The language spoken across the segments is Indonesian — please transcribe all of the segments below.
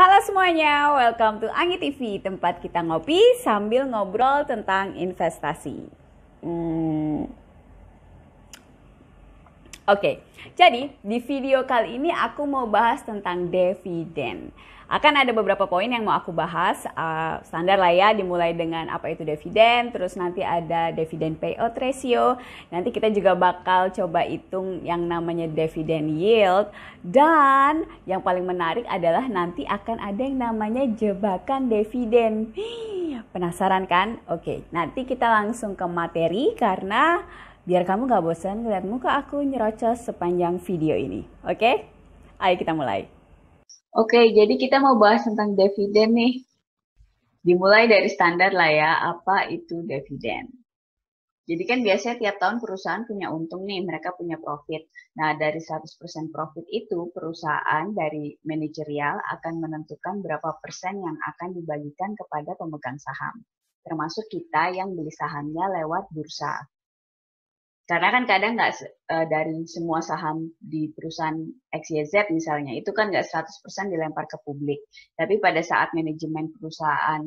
Halo semuanya, welcome to Anggi TV, tempat kita ngopi sambil ngobrol tentang investasi. Oke, jadi di video kali ini aku mau bahas tentang dividen. Akan ada beberapa poin yang mau aku bahas, standar lah ya, dimulai dengan apa itu dividen, terus nanti ada dividen payout ratio, nanti kita juga bakal coba hitung yang namanya dividen yield, dan yang paling menarik adalah nanti akan ada yang namanya jebakan dividen. Penasaran kan? Oke, nanti kita langsung ke materi karena biar kamu gak bosan ngeliat muka aku nyerocos sepanjang video ini. Oke? Ayo kita mulai. Oke, jadi kita mau bahas tentang dividen nih. Dimulai dari standar lah ya, apa itu dividen. Jadi kan biasanya tiap tahun perusahaan punya untung nih, mereka punya profit. Nah, dari 100% profit itu, perusahaan dari manajerial akan menentukan berapa persen yang akan dibagikan kepada pemegang saham. Termasuk kita yang beli sahamnya lewat bursa. Karena kan kadang nggak dari semua saham di perusahaan XYZ misalnya, itu kan nggak 100% dilempar ke publik. Tapi pada saat manajemen perusahaan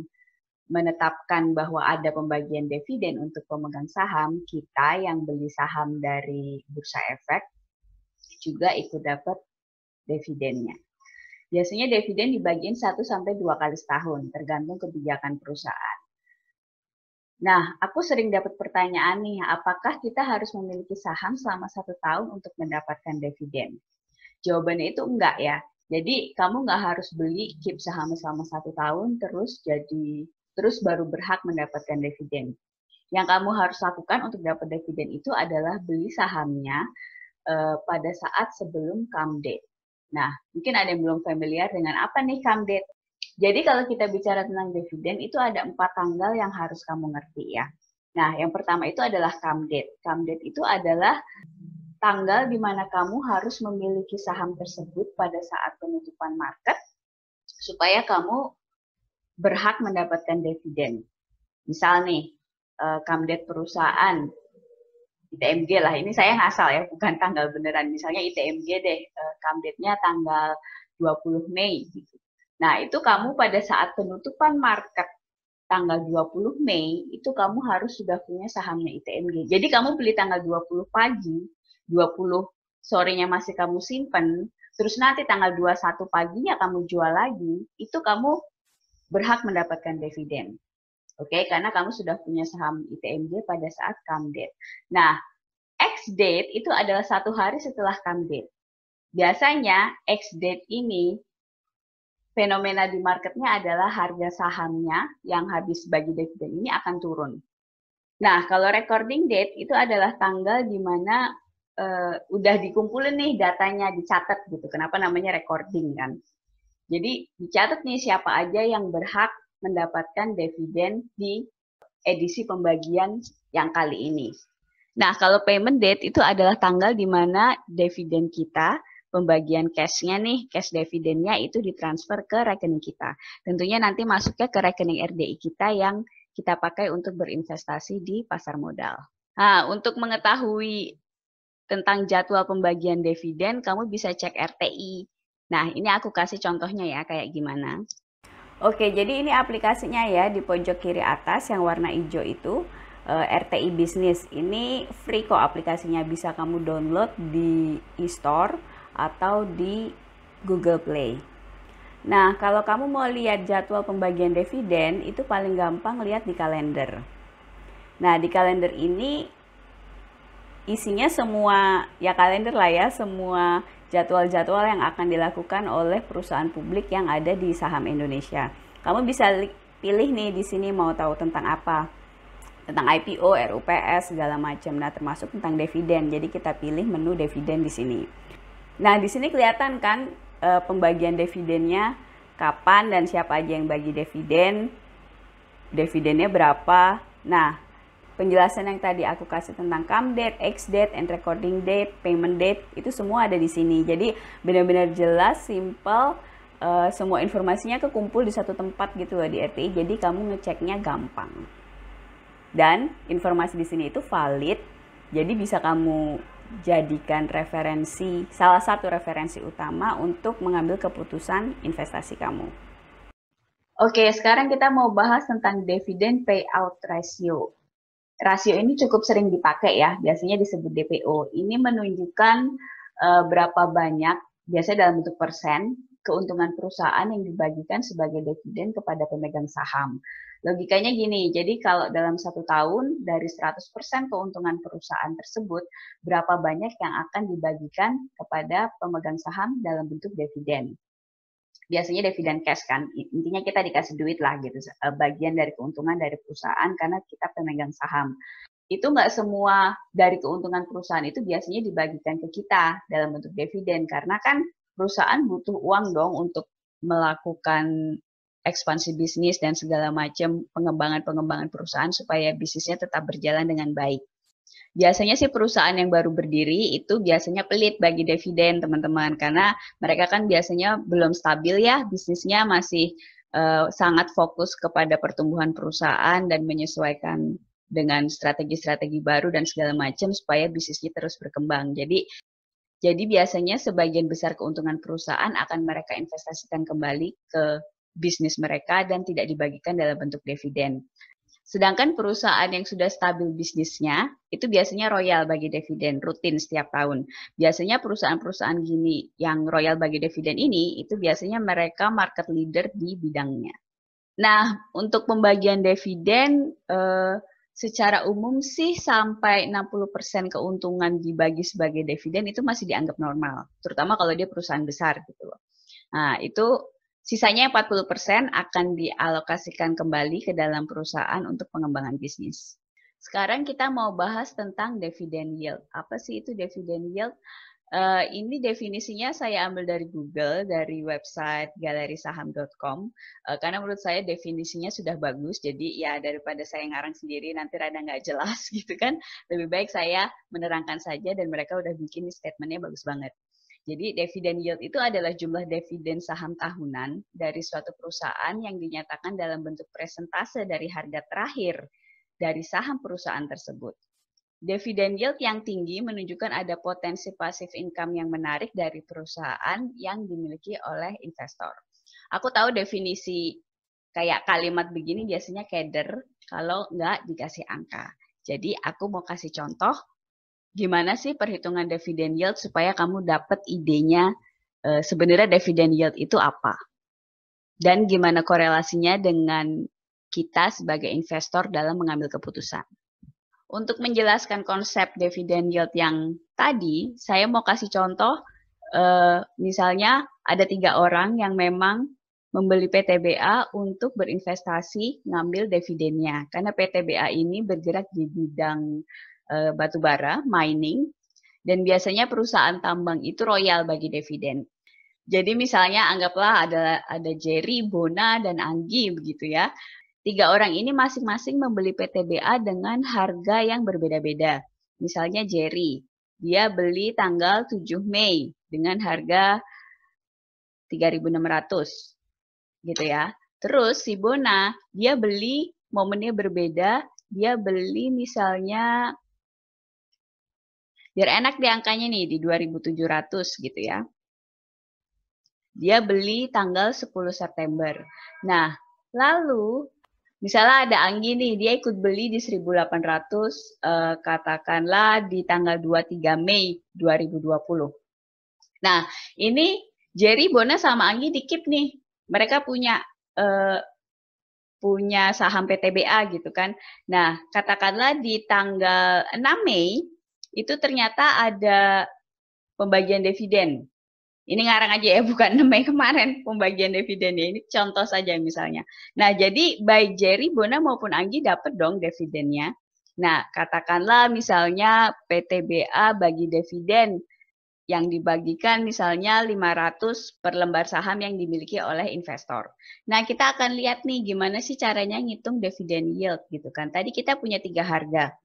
menetapkan bahwa ada pembagian dividen untuk pemegang saham, kita yang beli saham dari Bursa Efek juga ikut dapat dividennya. Biasanya dividen dibagiin 1-2 kali setahun, tergantung kebijakan perusahaan. Nah, aku sering dapat pertanyaan nih, apakah kita harus memiliki saham selama 1 tahun untuk mendapatkan dividen? Jawabannya itu enggak ya. Jadi, kamu nggak harus beli keep saham selama 1 tahun, terus baru berhak mendapatkan dividen. Yang kamu harus lakukan untuk dapat dividen itu adalah beli sahamnya pada saat sebelum come date. Nah, mungkin ada yang belum familiar dengan apa nih come date. Jadi kalau kita bicara tentang dividen, itu ada 4 tanggal yang harus kamu ngerti ya. Nah, yang pertama itu adalah come date. Come date itu adalah tanggal di mana kamu harus memiliki saham tersebut pada saat penutupan market, supaya kamu berhak mendapatkan dividen. Misal nih, come date perusahaan, ITMG lah, ini saya ngasal ya, bukan tanggal beneran. Misalnya ITMG deh, come date-nya tanggal 20 Mei gitu. Nah, itu kamu pada saat penutupan market tanggal 20 Mei, itu kamu harus sudah punya sahamnya ITMG. Jadi kamu beli tanggal 20 pagi, 20 sorenya masih kamu simpen, terus nanti tanggal 21 paginya kamu jual lagi, itu kamu berhak mendapatkan dividen. Oke, karena kamu sudah punya saham ITMG pada saat come date. Nah, X date itu adalah 1 hari setelah come date. Biasanya X date ini fenomena di marketnya adalah harga sahamnya yang habis bagi dividen ini akan turun. Nah, kalau recording date itu adalah tanggal di mana udah dikumpulin nih datanya, dicatat gitu. Kenapa namanya recording kan? Jadi dicatat nih siapa aja yang berhak mendapatkan dividen di edisi pembagian yang kali ini. Nah, kalau payment date itu adalah tanggal di mana dividen kita, pembagian cash-nya nih, cash dividennya itu ditransfer ke rekening kita. Tentunya nanti masuknya ke rekening RDI kita yang kita pakai untuk berinvestasi di pasar modal. Nah, untuk mengetahui tentang jadwal pembagian dividen, kamu bisa cek RTI. Nah, ini aku kasih contohnya ya, kayak gimana. Oke, jadi ini aplikasinya ya, di pojok kiri atas yang warna hijau itu. RTI Bisnis ini free kok aplikasinya, bisa kamu download di e-store atau di Google Play. Nah, kalau kamu mau lihat jadwal pembagian dividen, itu paling gampang lihat di kalender. Nah, di kalender ini isinya semua, ya kalender lah ya, semua jadwal-jadwal yang akan dilakukan oleh perusahaan publik yang ada di saham Indonesia. Kamu bisa pilih nih di sini mau tahu tentang apa. Tentang IPO, RUPS, segala macam. Nah, termasuk tentang dividen. Jadi kita pilih menu dividen di sini. Nah, di sini kelihatan kan pembagian dividennya kapan dan siapa aja yang bagi dividen, dividennya berapa. Nah, penjelasan yang tadi aku kasih tentang come date, X date, and recording date, payment date, itu semua ada di sini. Jadi benar-benar jelas, simple, semua informasinya kekumpul di satu tempat gitu loh di RTI. Jadi kamu ngeceknya gampang. Dan informasi di sini itu valid, jadi bisa kamu jadikan referensi, salah satu referensi utama untuk mengambil keputusan investasi kamu. Oke, sekarang kita mau bahas tentang dividen payout ratio. Rasio ini cukup sering dipakai ya, biasanya disebut DPO. Ini menunjukkan berapa banyak, biasanya dalam bentuk persen, keuntungan perusahaan yang dibagikan sebagai dividen kepada pemegang saham. Logikanya gini, jadi kalau dalam 1 tahun dari 100% keuntungan perusahaan tersebut, berapa banyak yang akan dibagikan kepada pemegang saham dalam bentuk dividen. Biasanya dividen cash kan, intinya kita dikasih duit lah gitu, bagian dari keuntungan dari perusahaan karena kita pemegang saham. Itu nggak semua dari keuntungan perusahaan itu biasanya dibagikan ke kita dalam bentuk dividen, karena kan perusahaan butuh uang dong untuk melakukan ekspansi bisnis dan segala macam pengembangan perusahaan supaya bisnisnya tetap berjalan dengan baik. Biasanya sih perusahaan yang baru berdiri itu biasanya pelit bagi dividen, teman-teman, karena mereka kan biasanya belum stabil ya, bisnisnya masih sangat fokus kepada pertumbuhan perusahaan dan menyesuaikan dengan strategi-strategi baru dan segala macam supaya bisnisnya terus berkembang. Jadi biasanya sebagian besar keuntungan perusahaan akan mereka investasikan kembali ke bisnis mereka dan tidak dibagikan dalam bentuk dividen. Sedangkan perusahaan yang sudah stabil bisnisnya, itu biasanya royal bagi dividen, rutin setiap tahun. Biasanya perusahaan-perusahaan gini yang royal bagi dividen ini, itu biasanya mereka market leader di bidangnya. Nah, untuk pembagian dividen, secara umum sih sampai 60% keuntungan dibagi sebagai dividen itu masih dianggap normal. Terutama kalau dia perusahaan besar gitu loh. Nah, itu sisanya 40% akan dialokasikan kembali ke dalam perusahaan untuk pengembangan bisnis. Sekarang kita mau bahas tentang dividen yield. Apa sih itu dividen yield? Ini definisinya saya ambil dari Google, dari website galerisaham.com, karena menurut saya definisinya sudah bagus, jadi ya daripada saya ngarang sendiri nanti rada nggak jelas gitu kan, lebih baik saya menerangkan saja dan mereka udah bikin statementnya bagus banget. Jadi dividen yield itu adalah jumlah dividen saham tahunan dari suatu perusahaan yang dinyatakan dalam bentuk presentase dari harga terakhir dari saham perusahaan tersebut. Dividen yield yang tinggi menunjukkan ada potensi passive income yang menarik dari perusahaan yang dimiliki oleh investor. Aku tahu definisi kayak kalimat begini biasanya keder kalau nggak dikasih angka. Jadi aku mau kasih contoh gimana sih perhitungan dividen yield supaya kamu dapat idenya sebenarnya dividen yield itu apa? Dan gimana korelasinya dengan kita sebagai investor dalam mengambil keputusan. Untuk menjelaskan konsep dividen yield yang tadi, saya mau kasih contoh, misalnya ada 3 orang yang memang membeli PTBA untuk berinvestasi ngambil dividennya. Karena PTBA ini bergerak di bidang batu bara, mining, dan biasanya perusahaan tambang itu royal bagi dividen. Jadi misalnya anggaplah ada Jerry, Bona, dan Anggi begitu ya. 3 orang ini masing-masing membeli PTBA dengan harga yang berbeda-beda. Misalnya Jerry, dia beli tanggal 7 Mei dengan harga 3.600 gitu ya. Terus si Bona, dia beli momennya berbeda, dia beli misalnya biar enak di angkanya nih, di 2.700 gitu ya. Dia beli tanggal 10 September. Nah, lalu misalnya ada Anggi nih, dia ikut beli di 1.800, katakanlah di tanggal 23 Mei 2020. Nah, ini Jerry, Bona, sama Anggi dikip nih. Mereka punya saham PTBA gitu kan. Nah, katakanlah di tanggal 6 Mei, itu ternyata ada pembagian dividen. Ini ngarang aja ya, bukan 6 Mei kemarin pembagian dividennya. Ini contoh saja misalnya. Nah, jadi baik Jerry, Bona maupun Anggi dapat dong dividennya. Nah, katakanlah misalnya PTBA bagi dividen yang dibagikan misalnya 500 per lembar saham yang dimiliki oleh investor. Nah, kita akan lihat nih gimana sih caranya ngitung dividen yield gitu kan. Tadi kita punya 3 harga.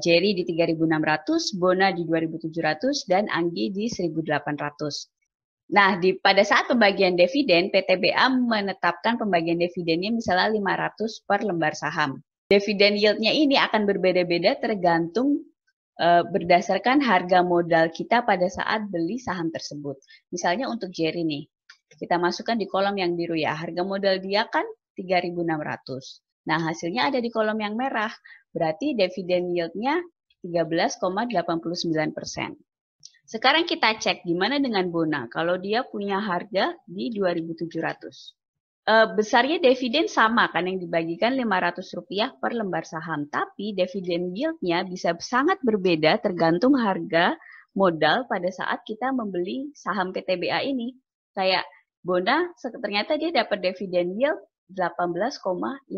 Jerry di 3.600, Bona di 2.700, dan Anggi di 1.800. Nah, pada saat pembagian dividen, PTBA menetapkan pembagian dividennya misalnya 500 per lembar saham. Dividen yield-nya ini akan berbeda-beda tergantung berdasarkan harga modal kita pada saat beli saham tersebut. Misalnya untuk Jerry nih, kita masukkan di kolom yang biru ya, harga modal dia kan 3.600. Nah, hasilnya ada di kolom yang merah, berarti dividen yield-nya 13,89%. Sekarang kita cek gimana dengan Bona, kalau dia punya harga di 2.700. Besarnya dividen sama kan yang dibagikan Rp500 per lembar saham. Tapi dividen yield-nya bisa sangat berbeda tergantung harga modal pada saat kita membeli saham PTBA ini. Kayak Bona ternyata dia dapat dividen yield 18,52%.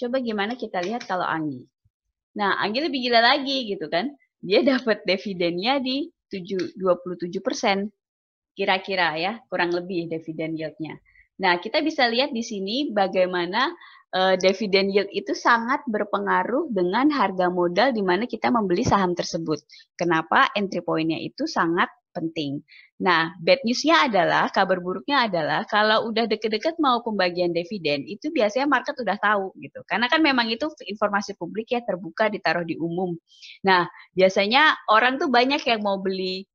Coba gimana kita lihat kalau Anggi. Nah, Anggi lebih gila lagi gitu kan. Dia dapat dividennya di 27%. Kira-kira ya, kurang lebih dividen yield-nya. Nah, kita bisa lihat di sini bagaimana dividen yield itu sangat berpengaruh dengan harga modal di mana kita membeli saham tersebut. Kenapa? Entry point-nya itu sangat penting. Nah, bad news-nya adalah, kabar buruknya adalah, kalau udah deket-deket mau pembagian dividen, itu biasanya market udah tahu gitu. Karena kan memang itu informasi publik ya, terbuka, ditaruh di umum. Nah, biasanya orang tuh banyak yang mau beli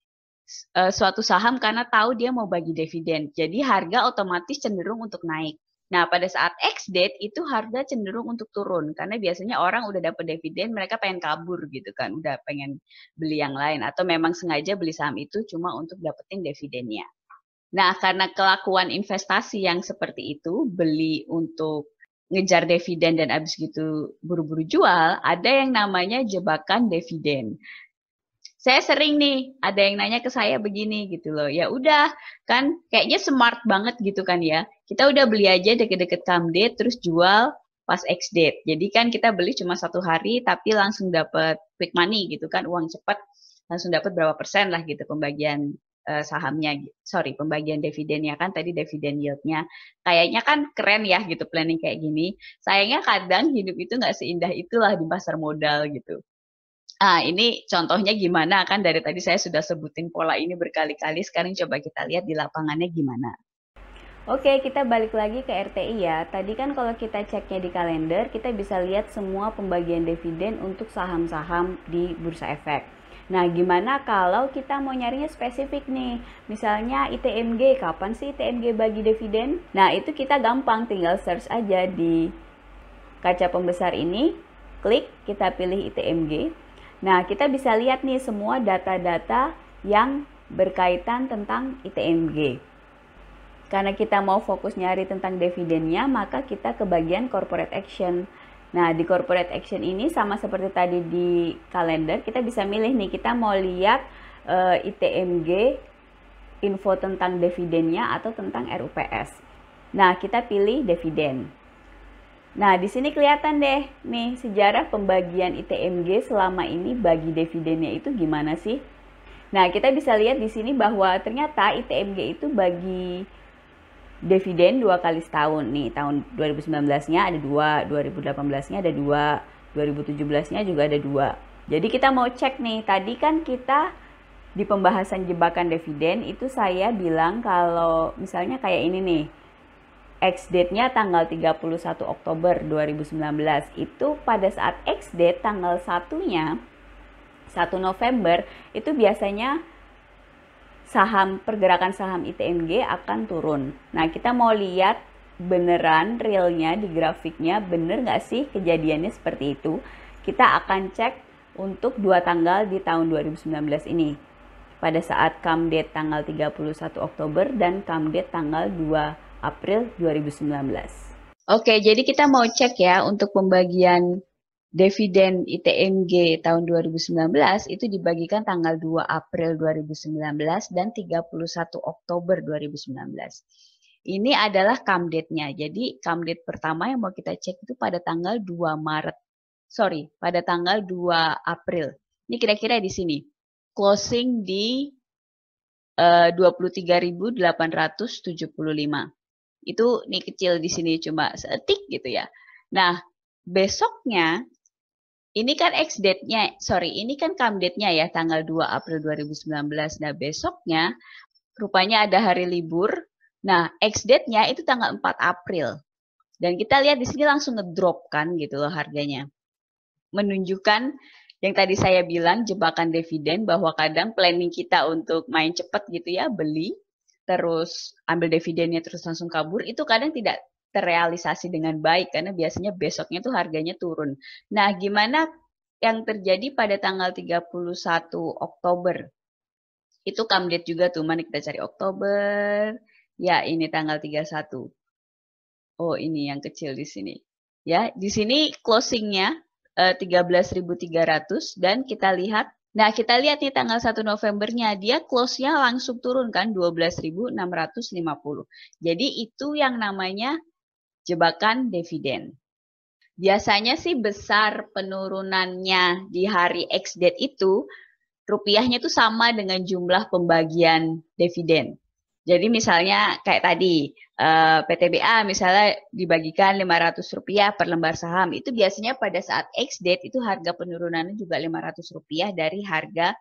suatu saham karena tahu dia mau bagi dividen. Jadi harga otomatis cenderung untuk naik. Nah, pada saat ex-date itu harga cenderung untuk turun karena biasanya orang udah dapat dividen, mereka pengen kabur gitu kan, udah pengen beli yang lain atau memang sengaja beli saham itu cuma untuk dapetin dividennya. Nah, karena kelakuan investasi yang seperti itu, beli untuk ngejar dividen dan abis gitu buru-buru jual, ada yang namanya jebakan dividen. Saya sering nih ada yang nanya ke saya begini gitu loh, ya udah kan kayaknya smart banget gitu kan ya, kita udah beli aja deket-deket come date terus jual pas ex date. Jadi kan kita beli cuma 1 hari tapi langsung dapat quick money gitu kan, uang cepat, langsung dapat berapa persen lah gitu pembagian sahamnya, sorry pembagian dividennya kan, tadi dividen yieldnya kayaknya kan keren ya gitu planning kayak gini. Sayangnya kadang hidup itu nggak seindah itulah di pasar modal gitu. Ini contohnya gimana kan dari tadi saya sudah sebutin pola ini berkali-kali, sekarang coba kita lihat di lapangannya gimana. Oke, kita balik lagi ke RTI ya. Tadi kan kalau kita ceknya di kalender, kita bisa lihat semua pembagian dividen untuk saham-saham di Bursa Efek. Nah, gimana kalau kita mau nyarinya spesifik nih? Misalnya ITMG, kapan sih ITMG bagi dividen? Nah, itu kita gampang, tinggal search aja di kaca pembesar ini, klik, kita pilih ITMG. Nah, kita bisa lihat nih semua data-data yang berkaitan tentang ITMG. Karena kita mau fokus nyari tentang dividennya, maka kita ke bagian corporate action. Nah, di corporate action ini sama seperti tadi di kalender, kita bisa milih nih, kita mau lihat ITMG, info tentang dividennya atau tentang RUPS. Nah, kita pilih dividen. Nah, di sini kelihatan deh nih sejarah pembagian ITMG selama ini bagi dividennya itu gimana sih? Nah, kita bisa lihat di sini bahwa ternyata ITMG itu bagi dividen 2 kali setahun nih. Tahun 2019-nya ada 2, 2018-nya ada 2, 2017-nya juga ada 2. Jadi kita mau cek nih, tadi kan kita di pembahasan jebakan dividen itu saya bilang kalau misalnya kayak ini nih, ex-date-nya tanggal 31 Oktober 2019. Itu pada saat ex-date tanggal 1-nya, 1 November, itu biasanya pergerakan saham ITMG akan turun. Nah, kita mau lihat beneran realnya di grafiknya, bener nggak sih kejadiannya seperti itu. Kita akan cek untuk 2 tanggal di tahun 2019 ini. Pada saat come date tanggal 31 Oktober dan come date tanggal 2 April 2019. Oke, jadi kita mau cek ya untuk pembagian dividen ITMG tahun 2019 itu dibagikan tanggal 2 April 2019 dan 31 Oktober 2019. Ini adalah come date-nya. Jadi come date pertama yang mau kita cek itu pada tanggal 2 Maret. Sorry, pada tanggal 2 April. Ini kira-kira di sini. Closing di 23.875. Itu nih kecil di sini cuma seetik gitu ya. Nah, besoknya ini kan ex-date-nya, ini kan come date-nya ya tanggal 2 April 2019. Nah, besoknya rupanya ada hari libur. Nah, ex-date-nya itu tanggal 4 April. Dan kita lihat di sini langsung ngedrop kan gitu loh harganya. Menunjukkan Yang tadi saya bilang jebakan dividen, bahwa kadang planning kita untuk main cepat gitu ya, beli, terus ambil dividennya terus langsung kabur, itu kadang tidak terrealisasi dengan baik karena biasanya besoknya tuh harganya turun. Nah, gimana yang terjadi pada tanggal 31 Oktober? Itu come date juga tuh, mana kita cari Oktober. Ya, ini tanggal 31. Oh, ini yang kecil di sini. Ya, di sini closingnya 13.300 dan kita lihat, nah kita lihat nih tanggal 1 Novembernya, dia close-nya langsung turun kan 12.650. Jadi itu yang namanya jebakan dividen. Biasanya sih besar penurunannya di hari X date itu, rupiahnya itu sama dengan jumlah pembagian dividen. Jadi misalnya kayak tadi, PTBA misalnya dibagikan Rp500 per lembar saham, itu biasanya pada saat X date itu harga penurunannya juga Rp500 dari harga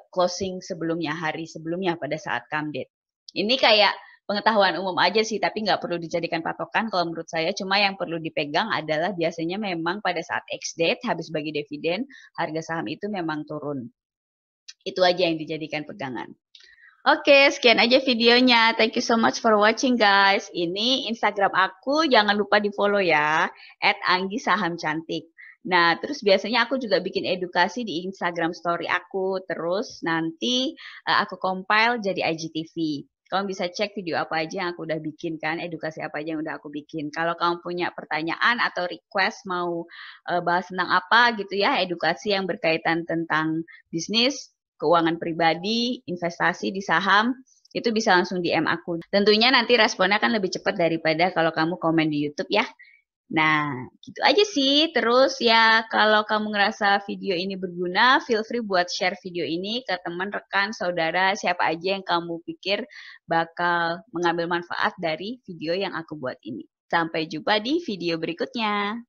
closing sebelumnya, hari sebelumnya pada saat come date. Ini kayak pengetahuan umum aja sih, tapi nggak perlu dijadikan patokan kalau menurut saya. Cuma yang perlu dipegang adalah biasanya memang pada saat X date, habis bagi dividen, harga saham itu memang turun. Itu aja yang dijadikan pegangan. Oke, sekian aja videonya. Thank you so much for watching guys. Ini Instagram aku, jangan lupa di follow ya. @anggi_saham_cantik. Nah, terus biasanya aku juga bikin edukasi di Instagram story aku. Terus nanti aku compile jadi IGTV. Kamu bisa cek video apa aja yang aku udah bikin kan, edukasi apa aja yang udah aku bikin. Kalau kamu punya pertanyaan atau request mau bahas tentang apa gitu ya, edukasi yang berkaitan tentang bisnis, keuangan pribadi, investasi di saham, itu bisa langsung DM aku. Tentunya nanti responnya kan lebih cepat daripada kalau kamu komen di YouTube ya. Nah, gitu aja sih. Terus ya, kalau kamu ngerasa video ini berguna, feel free buat share video ini ke teman, rekan, saudara, siapa aja yang kamu pikir bakal mengambil manfaat dari video yang aku buat ini. Sampai jumpa di video berikutnya.